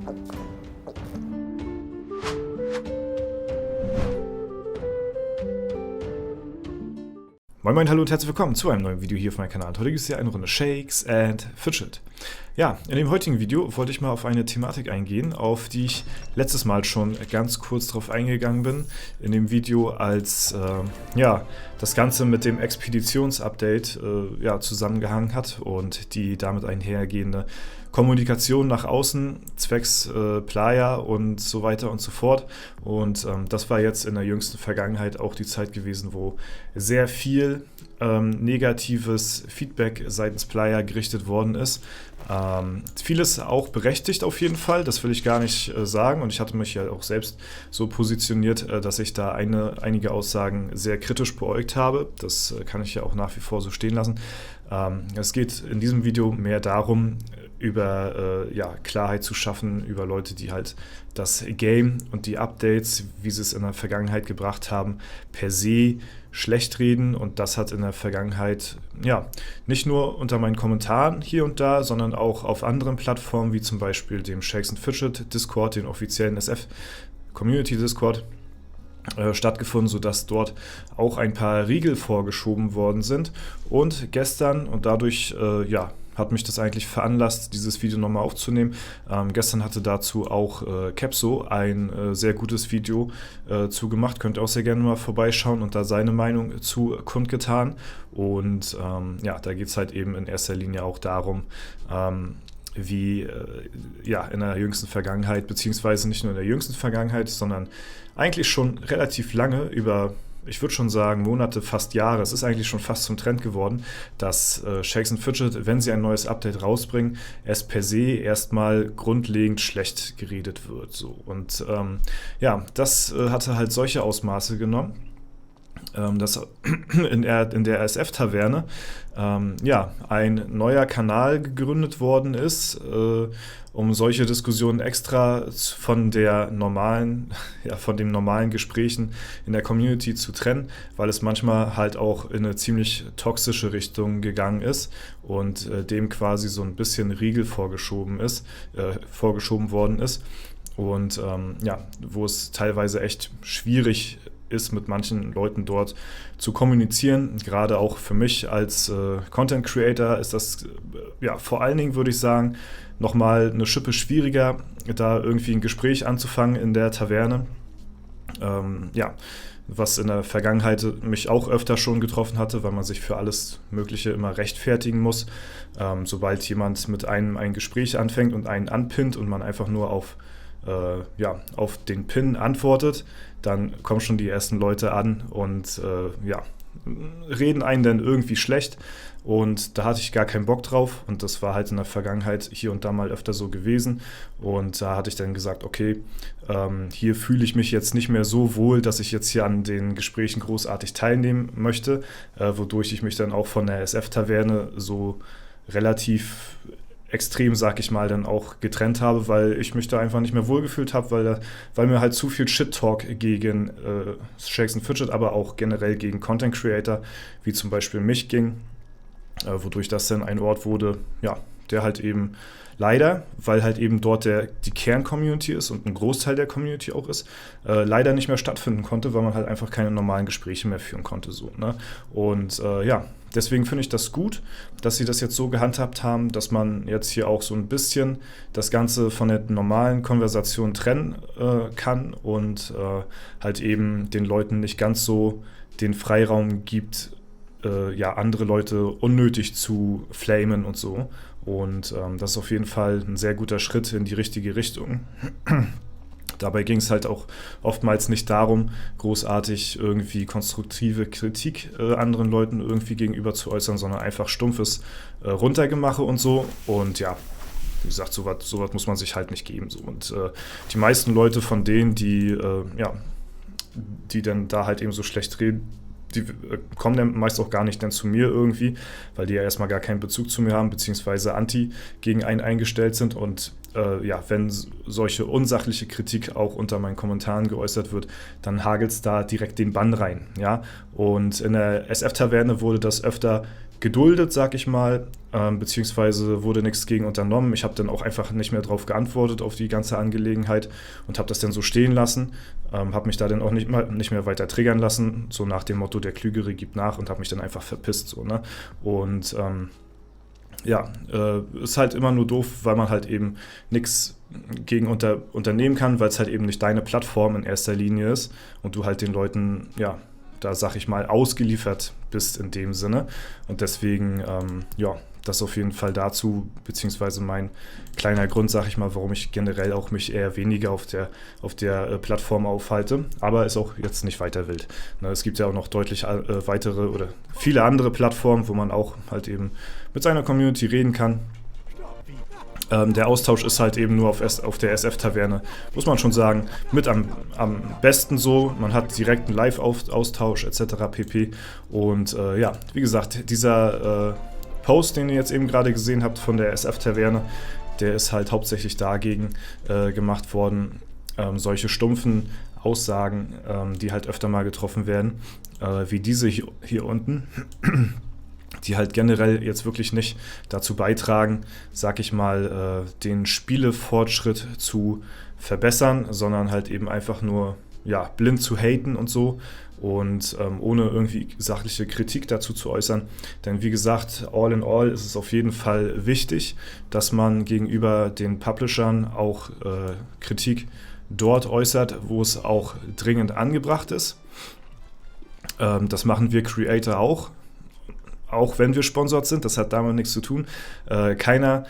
Moin Moin, hallo und herzlich willkommen zu einem neuen Video hier auf meinem Kanal. Heute gibt es hier eine Runde Shakes and Fidget. Ja, in dem heutigen Video wollte ich mal auf eine Thematik eingehen, auf die ich letztes Mal schon ganz kurz drauf eingegangen bin. In dem Video, als das Ganze mit dem Expeditionsupdate zusammengehangen hat und die damit einhergehende Kommunikation nach außen zwecks Playa und so weiter und so fort. Und das war jetzt in der jüngsten Vergangenheit auch die Zeit gewesen, wo sehr viel negatives Feedback seitens Playa gerichtet worden ist. Vieles auch berechtigt auf jeden Fall, das will ich gar nicht sagen, und ich hatte mich ja auch selbst so positioniert, dass ich da einige Aussagen sehr kritisch beäugt habe. Das kann ich ja auch nach wie vor so stehen lassen. Es geht in diesem Video mehr darum, über Klarheit zu schaffen über Leute, die halt das Game und die Updates, wie sie es in der Vergangenheit gebracht haben, per se schlecht reden. Und das hat in der Vergangenheit nicht nur unter meinen Kommentaren hier und da, sondern auch auf anderen Plattformen, wie zum Beispiel dem Shakes and Fidget Discord, den offiziellen SF Community Discord, stattgefunden, sodass dort auch ein paar Riegel vorgeschoben worden sind. Und gestern, und dadurch hat mich das eigentlich veranlasst, dieses Video nochmal aufzunehmen. Gestern hatte dazu auch Kepso ein sehr gutes Video zugemacht. Könnt ihr auch sehr gerne mal vorbeischauen und da seine Meinung zu kundgetan. Und da geht es halt eben in erster Linie auch darum, wie in der jüngsten Vergangenheit, beziehungsweise nicht nur in der jüngsten Vergangenheit, sondern eigentlich schon relativ lange, über, ich würde schon sagen, Monate, fast Jahre, es ist eigentlich schon fast zum Trend geworden, dass Shakes and Fidget, wenn sie ein neues Update rausbringen, es per se erstmal grundlegend schlecht geredet wird. So. Und das hatte halt solche Ausmaße genommen, dass in der SF-Taverne ein neuer Kanal gegründet worden ist, um solche Diskussionen extra von den normalen Gesprächen in der Community zu trennen, weil es manchmal halt auch in eine ziemlich toxische Richtung gegangen ist und dem quasi so ein bisschen Riegel vorgeschoben worden ist. Und wo es teilweise echt schwierig ist, mit manchen Leuten dort zu kommunizieren. Gerade auch für mich als Content Creator ist das vor allen Dingen, würde ich sagen, nochmal eine Schippe schwieriger, da irgendwie ein Gespräch anzufangen in der Taverne. Was in der Vergangenheit mich auch öfter schon getroffen hatte, weil man sich für alles Mögliche immer rechtfertigen muss. Sobald jemand mit einem ein Gespräch anfängt und einen anpinnt und man einfach nur auf den Pin antwortet, dann kommen schon die ersten Leute an und reden einen dann irgendwie schlecht, und da hatte ich gar keinen Bock drauf, und das war halt in der Vergangenheit hier und da mal öfter so gewesen, und da hatte ich dann gesagt, okay, hier fühle ich mich jetzt nicht mehr so wohl, dass ich jetzt hier an den Gesprächen großartig teilnehmen möchte, wodurch ich mich dann auch von der SF-Taverne so relativ extrem, sag ich mal, dann auch getrennt habe, weil ich mich da einfach nicht mehr wohlgefühlt habe, weil mir halt zu viel Shit-Talk gegen Shakes and Fidget, aber auch generell gegen Content Creator, wie zum Beispiel mich, ging, wodurch das dann ein Ort wurde, der halt eben leider, weil halt eben dort die Kern-Community ist und ein Großteil der Community auch ist, leider nicht mehr stattfinden konnte, weil man halt einfach keine normalen Gespräche mehr führen konnte. So, ne? Und deswegen finde ich das gut, dass sie das jetzt so gehandhabt haben, dass man jetzt hier auch so ein bisschen das Ganze von der normalen Konversation trennen kann und halt eben den Leuten nicht ganz so den Freiraum gibt, andere Leute unnötig zu flamen und so. Und das ist auf jeden Fall ein sehr guter Schritt in die richtige Richtung. Dabei ging es halt auch oftmals nicht darum, großartig irgendwie konstruktive Kritik anderen Leuten irgendwie gegenüber zu äußern, sondern einfach stumpfes Runtergemache und so. Und wie gesagt, sowas muss man sich halt nicht geben. So. Und die meisten Leute von denen, die dann da halt eben so schlecht reden, die kommen dann meist auch gar nicht dann zu mir irgendwie, weil die ja erstmal gar keinen Bezug zu mir haben, beziehungsweise anti gegen einen eingestellt sind. Und wenn solche unsachliche Kritik auch unter meinen Kommentaren geäußert wird, dann hagelt es da direkt den Bann rein. Ja? Und in der SF-Taverne wurde das öfter geduldet, sag ich mal, beziehungsweise wurde nichts gegen unternommen. Ich habe dann auch einfach nicht mehr drauf geantwortet, auf die ganze Angelegenheit und habe das dann so stehen lassen, habe mich da dann auch nicht mehr weiter triggern lassen, so nach dem Motto, der Klügere gibt nach, und habe mich dann einfach verpisst, so, ne? Und ja, ist halt immer nur doof, weil man halt eben nichts gegen unternehmen kann, weil es halt eben nicht deine Plattform in erster Linie ist und du halt den Leuten, ja, da sag ich mal, ausgeliefert bist in dem Sinne. Und deswegen, ja, das auf jeden Fall dazu, beziehungsweise mein kleiner Grund, sag ich mal, warum ich generell auch mich eher weniger auf der Plattform aufhalte. Aber ist auch jetzt nicht weiter wild. Ne, es gibt ja auch noch deutlich weitere oder viele andere Plattformen, wo man auch halt eben mit seiner Community reden kann. Der Austausch ist halt eben nur auf der SF-Taverne, muss man schon sagen, mit am besten so. Man hat direkt einen Live-Austausch etc. pp. Und ja, wie gesagt, dieser Post, den ihr jetzt eben gerade gesehen habt von der SF-Taverne, der ist halt hauptsächlich dagegen gemacht worden, solche stumpfen Aussagen, die halt öfter mal getroffen werden, wie diese hier unten, die halt generell jetzt wirklich nicht dazu beitragen, sag ich mal, den Spielefortschritt zu verbessern, sondern halt eben einfach nur, ja, blind zu haten und so und ohne irgendwie sachliche Kritik dazu zu äußern. Denn wie gesagt, all in all ist es auf jeden Fall wichtig, dass man gegenüber den Publishern auch Kritik dort äußert, wo es auch dringend angebracht ist. Das machen wir Creator auch wenn wir sponsort sind, das hat damit nichts zu tun. Keiner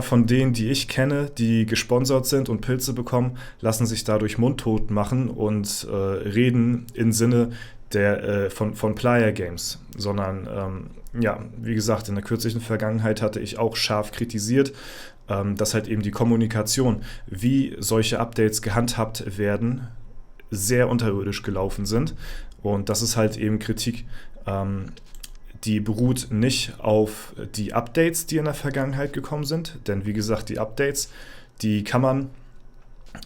von denen, die ich kenne, die gesponsert sind und Pilze bekommen, lassen sich dadurch mundtot machen und reden im Sinne von Player Games, sondern ja, wie gesagt, in der kürzlichen Vergangenheit hatte ich auch scharf kritisiert, dass halt eben die Kommunikation, wie solche Updates gehandhabt werden, sehr unterirdisch gelaufen sind. Und das ist halt eben Kritik, die beruht nicht auf die Updates, die in der Vergangenheit gekommen sind. Denn wie gesagt, die Updates, die kann man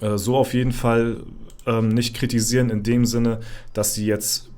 so auf jeden Fall nicht kritisieren in dem Sinne, dass sie jetzt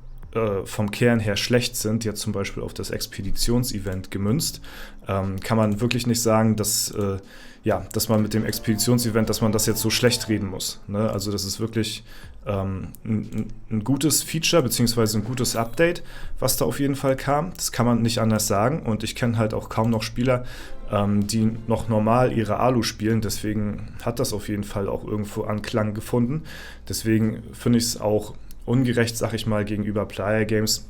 vom Kern her schlecht sind, jetzt zum Beispiel auf das Expeditionsevent gemünzt, kann man wirklich nicht sagen, dass man mit dem Expeditionsevent, dass man das jetzt so schlecht reden muss. Ne? Also das ist wirklich ein gutes Feature beziehungsweise ein gutes Update, was da auf jeden Fall kam. Das kann man nicht anders sagen. Und ich kenne halt auch kaum noch Spieler, die noch normal ihre Alu spielen. Deswegen hat das auf jeden Fall auch irgendwo Anklang gefunden. Deswegen finde ich es auch ungerecht, sag ich mal, gegenüber Player Games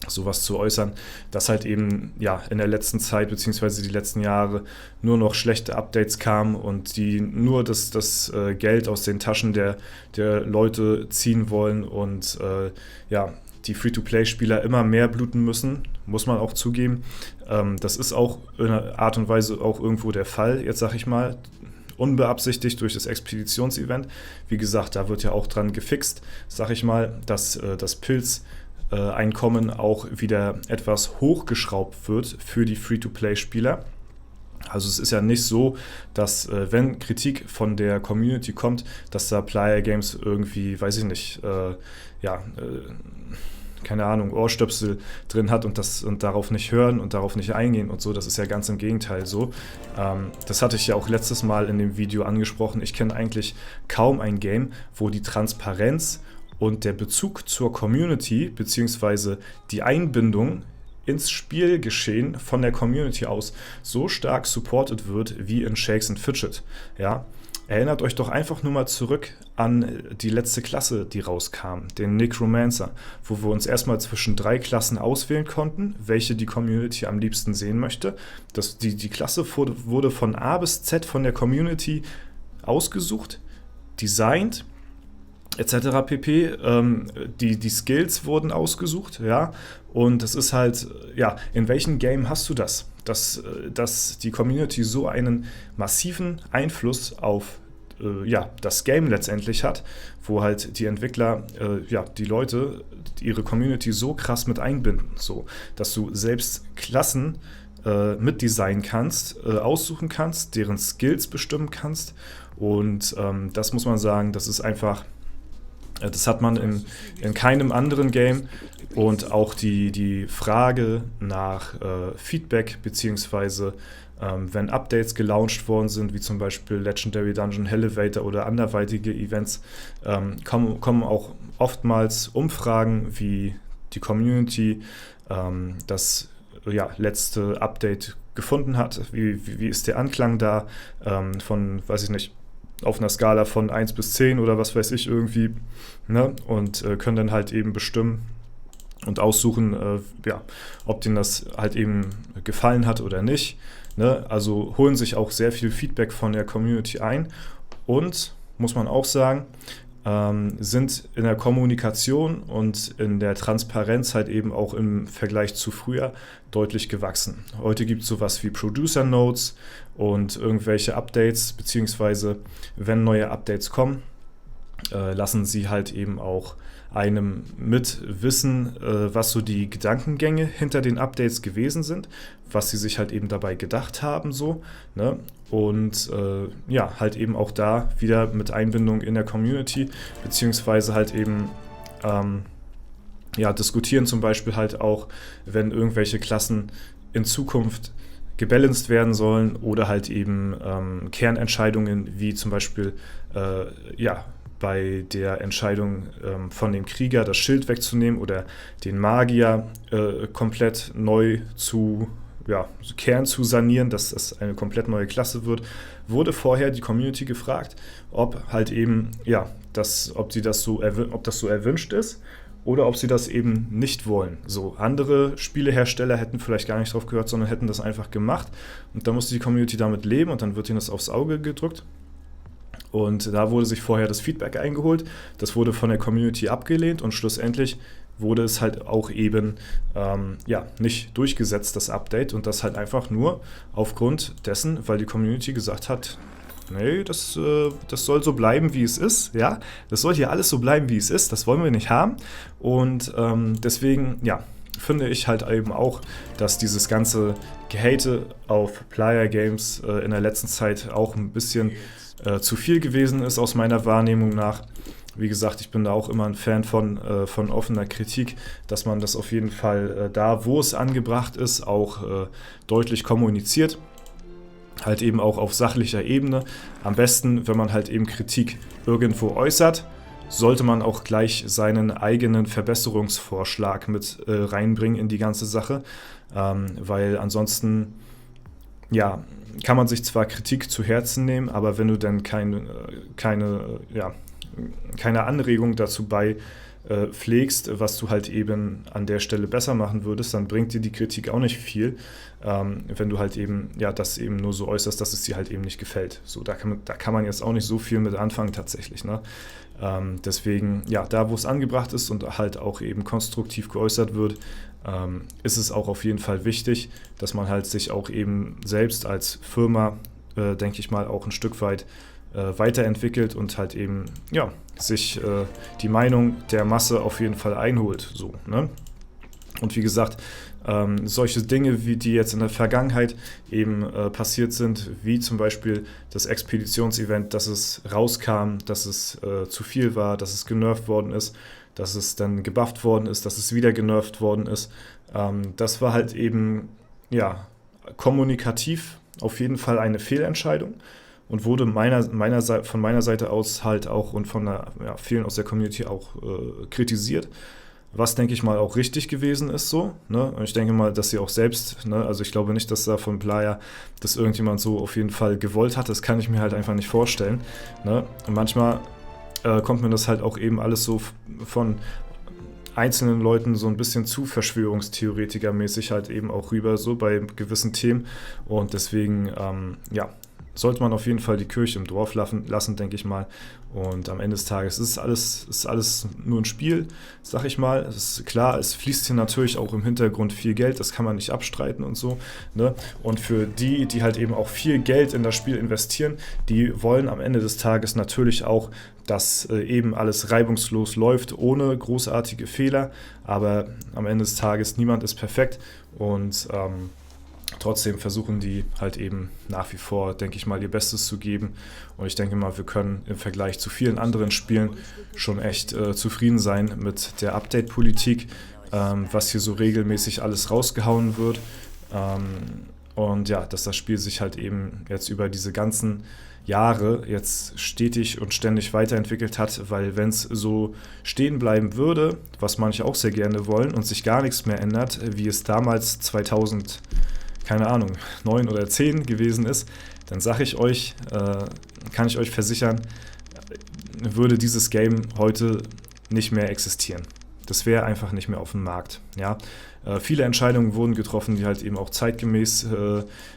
sowas zu äußern, dass halt eben ja in der letzten Zeit beziehungsweise die letzten Jahre nur noch schlechte Updates kamen und die nur das Geld aus den Taschen der Leute ziehen wollen und ja, die Free-to-Play-Spieler immer mehr bluten müssen, muss man auch zugeben. Das ist auch in einer Art und Weise auch irgendwo der Fall, jetzt sag ich mal, unbeabsichtigt durch das Expeditionsevent. Wie gesagt, da wird ja auch dran gefixt, sag ich mal, dass das Pilz-Einkommen auch wieder etwas hochgeschraubt wird für die Free-to-Play-Spieler. Also es ist ja nicht so, dass wenn Kritik von der Community kommt, dass da Player Games irgendwie, weiß ich nicht, keine Ahnung, Ohrstöpsel drin hat und darauf nicht hören und darauf nicht eingehen und so. Das ist ja ganz im Gegenteil so. Das hatte ich ja auch letztes Mal in dem Video angesprochen. Ich kenne eigentlich kaum ein Game, wo die Transparenz und der Bezug zur Community bzw. die Einbindung ins Spielgeschehen von der Community aus so stark supported wird wie in Shakes and Fidget. Ja? Erinnert euch doch einfach nur mal zurück an die letzte Klasse, die rauskam, den Necromancer, wo wir uns erstmal zwischen 3 Klassen auswählen konnten, welche die Community am liebsten sehen möchte. Die Klasse wurde von A bis Z von der Community ausgesucht, designt, etc. pp. Die Skills wurden ausgesucht, ja, und es ist halt, ja, in welchem Game hast du das? Dass die Community so einen massiven Einfluss auf das Game letztendlich hat, wo halt die Entwickler, die Leute, ihre Community so krass mit einbinden, so, dass du selbst Klassen mitdesignen kannst, aussuchen kannst, deren Skills bestimmen kannst und das muss man sagen, das ist einfach Das hat man in keinem anderen Game. Und auch die Frage nach Feedback, beziehungsweise wenn Updates gelauncht worden sind, wie zum Beispiel Legendary Dungeon, Elevator oder anderweitige Events, kommen auch oftmals Umfragen, wie die Community das letzte Update gefunden hat, wie ist der Anklang da, von, weiß ich nicht, auf einer Skala von 1 bis 10 oder was weiß ich irgendwie, ne? Und können dann halt eben bestimmen und aussuchen, ob denen das halt eben gefallen hat oder nicht, ne? Also holen sich auch sehr viel Feedback von der Community ein und, muss man auch sagen, sind in der Kommunikation und in der Transparenz halt eben auch im Vergleich zu früher deutlich gewachsen. Heute gibt es sowas wie Producer Notes und irgendwelche Updates, beziehungsweise wenn neue Updates kommen, lassen sie halt eben auch einem mit wissen, was so die Gedankengänge hinter den Updates gewesen sind, was sie sich halt eben dabei gedacht haben, so, ne? Und halt eben auch da wieder mit Einbindung in der Community, beziehungsweise halt eben diskutieren zum Beispiel halt auch, wenn irgendwelche Klassen in Zukunft gebalanced werden sollen oder halt eben Kernentscheidungen wie zum Beispiel bei der Entscheidung von dem Krieger das Schild wegzunehmen oder den Magier komplett neu zu Kern zu sanieren, dass das eine komplett neue Klasse wird, wurde vorher die Community gefragt, ob halt eben, ob das so erwünscht ist oder ob sie das eben nicht wollen. So, andere Spielehersteller hätten vielleicht gar nicht drauf gehört, sondern hätten das einfach gemacht und da musste die Community damit leben und dann wird ihnen das aufs Auge gedrückt. Und da wurde sich vorher das Feedback eingeholt, das wurde von der Community abgelehnt und schlussendlich wurde es halt auch eben nicht durchgesetzt, das Update, und das halt einfach nur aufgrund dessen, weil die Community gesagt hat, nee, das soll so bleiben, wie es ist, ja, das soll hier alles so bleiben, wie es ist, das wollen wir nicht haben und deswegen, finde ich halt eben auch, dass dieses ganze Gehate auf Player Games in der letzten Zeit auch ein bisschen zu viel gewesen ist, aus meiner Wahrnehmung nach. Wie gesagt, ich bin da auch immer ein Fan von offener Kritik, dass man das auf jeden Fall da, wo es angebracht ist, auch deutlich kommuniziert. Halt eben auch auf sachlicher Ebene. Am besten, wenn man halt eben Kritik irgendwo äußert, sollte man auch gleich seinen eigenen Verbesserungsvorschlag mit reinbringen in die ganze Sache. Weil ansonsten, kann man sich zwar Kritik zu Herzen nehmen, aber wenn du dann keine Anregung dazu pflegst, was du halt eben an der Stelle besser machen würdest, dann bringt dir die Kritik auch nicht viel, wenn du halt eben, das eben nur so äußerst, dass es dir halt eben nicht gefällt. So, da kann man jetzt auch nicht so viel mit anfangen tatsächlich, ne? Deswegen, da wo es angebracht ist und halt auch eben konstruktiv geäußert wird, ist es auch auf jeden Fall wichtig, dass man halt sich auch eben selbst als Firma, denke ich mal, auch ein Stück weit weiterentwickelt und halt eben, sich die Meinung der Masse auf jeden Fall einholt, so, ne? Und wie gesagt, solche Dinge, wie die jetzt in der Vergangenheit eben passiert sind, wie zum Beispiel das Expeditionsevent, dass es rauskam, dass es zu viel war, dass es genervt worden ist, dass es dann gebufft worden ist, dass es wieder genervt worden ist. Das war halt eben, kommunikativ auf jeden Fall eine Fehlentscheidung und wurde von meiner Seite aus halt auch und von vielen aus der Community auch kritisiert. Was, denke ich mal, auch richtig gewesen ist so, ne? Und ich denke mal, dass sie auch selbst, ne? Also ich glaube nicht, dass da von Playa das irgendjemand so auf jeden Fall gewollt hat. Das kann ich mir halt einfach nicht vorstellen, ne? Und manchmal kommt mir das halt auch eben alles so von einzelnen Leuten so ein bisschen zu Verschwörungstheoretiker-mäßig halt eben auch rüber, so bei gewissen Themen. Und deswegen, sollte man auf jeden Fall die Kirche im Dorf lassen, denke ich mal. Und am Ende des Tages ist alles nur ein Spiel, sag ich mal. Es ist klar, es fließt hier natürlich auch im Hintergrund viel Geld, das kann man nicht abstreiten und so, ne? Und für die halt eben auch viel Geld in das Spiel investieren, die wollen am Ende des Tages natürlich auch, dass eben alles reibungslos läuft, ohne großartige Fehler. Aber am Ende des Tages, niemand ist perfekt und Trotzdem versuchen die halt eben nach wie vor, denke ich mal, ihr Bestes zu geben. Und ich denke mal, wir können im Vergleich zu vielen anderen Spielen schon echt zufrieden sein mit der Update-Politik, was hier so regelmäßig alles rausgehauen wird. Und ja, dass das Spiel sich halt eben jetzt über diese ganzen Jahre jetzt stetig und ständig weiterentwickelt hat, weil wenn es so stehen bleiben würde, was manche auch sehr gerne wollen und sich gar nichts mehr ändert, wie es damals 2000, keine Ahnung, 9 oder 10 gewesen ist, dann sage ich euch, kann ich euch versichern, würde dieses Game heute nicht mehr existieren. Das wäre einfach nicht mehr auf dem Markt. Ja? Viele Entscheidungen wurden getroffen, die halt eben auch zeitgemäß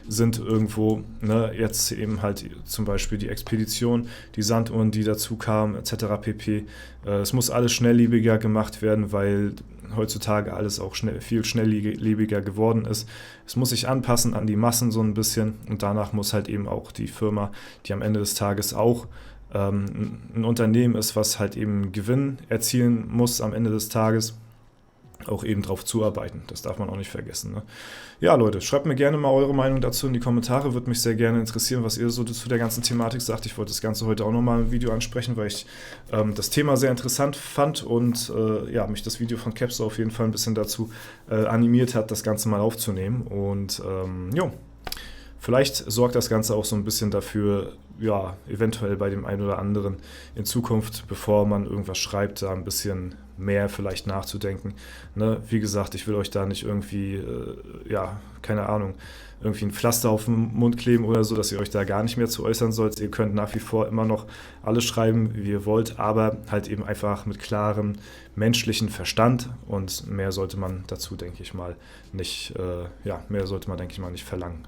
sind irgendwo. Ne? Jetzt eben halt zum Beispiel die Expedition, die Sanduhren, die dazu kamen, etc. pp. Es muss alles schnelllebiger gemacht werden, weil heutzutage alles auch viel schnelllebiger geworden ist. Es muss sich anpassen an die Massen so ein bisschen und danach muss halt eben auch die Firma, die am Ende des Tages auch ein Unternehmen ist, was halt eben Gewinn erzielen muss am Ende des Tages, auch eben drauf zuarbeiten. Das darf man auch nicht vergessen. Ne? Ja, Leute, schreibt mir gerne mal eure Meinung dazu in die Kommentare. Würde mich sehr gerne interessieren, was ihr so zu der ganzen Thematik sagt. Ich wollte das Ganze heute auch nochmal im Video ansprechen, weil ich das Thema sehr interessant fand und ja, mich das Video von Capso auf jeden Fall ein bisschen dazu animiert hat, das Ganze mal aufzunehmen. Und jo, vielleicht sorgt das Ganze auch so ein bisschen dafür, ja, eventuell bei dem einen oder anderen in Zukunft, bevor man irgendwas schreibt, da ein bisschen mehr vielleicht nachzudenken. Ne? Wie gesagt, ich will euch da nicht irgendwie, ja, keine Ahnung, irgendwie ein Pflaster auf den Mund kleben oder so, dass ihr euch da gar nicht mehr zu äußern sollt. Ihr könnt nach wie vor immer noch alles schreiben, wie ihr wollt, aber halt eben einfach mit klarem menschlichen Verstand und mehr sollte man dazu, denke ich mal, nicht, ja, mehr sollte man, denke ich mal, nicht verlangen.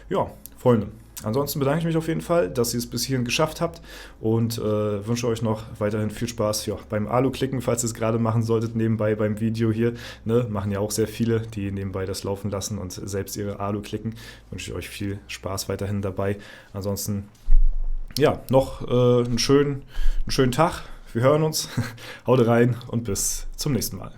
Ja, Freunde, ansonsten bedanke ich mich auf jeden Fall, dass ihr es bis hierhin geschafft habt und wünsche euch noch weiterhin viel Spaß beim Alu-Klicken, falls ihr es gerade machen solltet, nebenbei beim Video hier. Ne? Machen ja auch sehr viele, die nebenbei das laufen lassen und selbst ihre Alu klicken. Wünsche ich euch viel Spaß weiterhin dabei. Ansonsten, ja, noch einen schönen Tag. Wir hören uns. Haut rein und bis zum nächsten Mal.